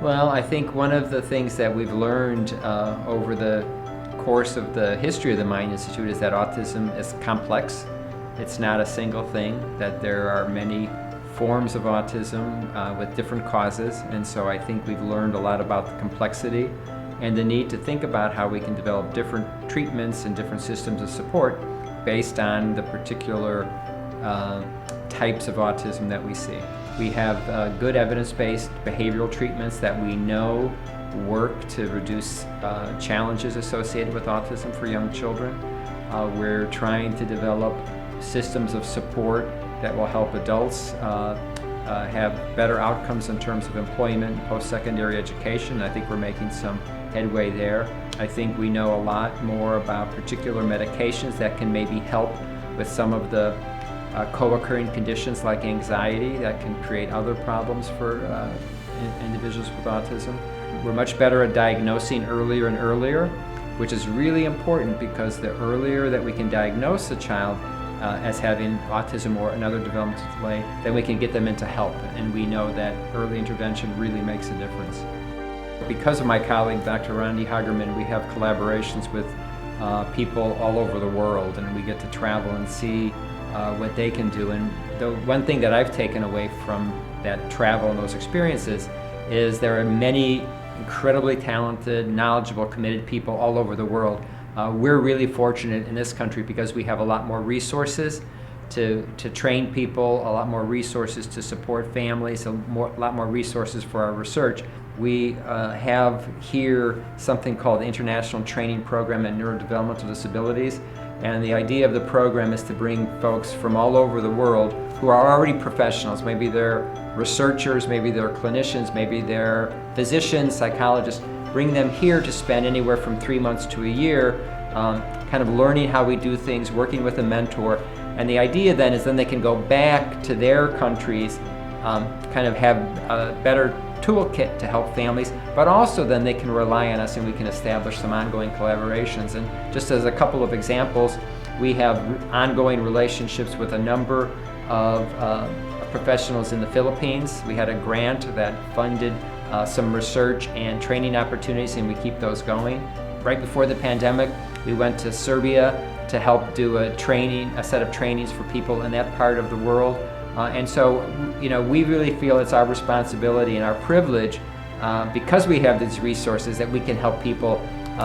Well, I think one of the things that we've learned over the course of the history of the Mind Institute is that autism is complex. It's not a single thing, that there are many forms of autism with different causes, and so I think we've learned a lot about the complexity and the need to think about how we can develop different treatments and different systems of support based on the particular types of autism that we see. We have good evidence-based behavioral treatments that we know work to reduce challenges associated with autism for young children. We're trying to develop systems of support that will help adults have better outcomes in terms of employment and post-secondary education. I think we're making some headway there. I think we know a lot more about particular medications that can maybe help with some of the co-occurring conditions like anxiety that can create other problems for individuals with autism. We're much better at diagnosing earlier and earlier, which is really important because the earlier that we can diagnose a child as having autism or another developmental delay, then we can get them into help, and we know that early intervention really makes a difference. Because of my colleague, Dr. Randi Hagerman, we have collaborations with people all over the world, and we get to travel and see what they can do. And the one thing that I've taken away from that travel and those experiences is there are many incredibly talented, knowledgeable, committed people all over the world. We're really fortunate in this country because we have a lot more resources to train people, a lot more resources to support families, a lot more resources for our research. We have here something called the International Training Program in Neurodevelopmental Disabilities, and the idea of the program is to bring folks from all over the world who are already professionals. Maybe they're researchers, maybe they're clinicians, maybe they're physicians, psychologists. Bring them here to spend anywhere from 3 months to a year kind of learning how we do things, working with a mentor. And the idea then is then they can go back to their countries, kind of have a better toolkit to help families, but also then they can rely on us and we can establish some ongoing collaborations. And just as a couple of examples, we have ongoing relationships with a number of professionals in the Philippines. We had a grant that funded some research and training opportunities, and we keep those going. Right before the pandemic, we went to Serbia to help do a set of trainings for people in that part of the world. And so, we really feel it's our responsibility and our privilege, because we have these resources, that we can help people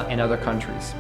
in other countries.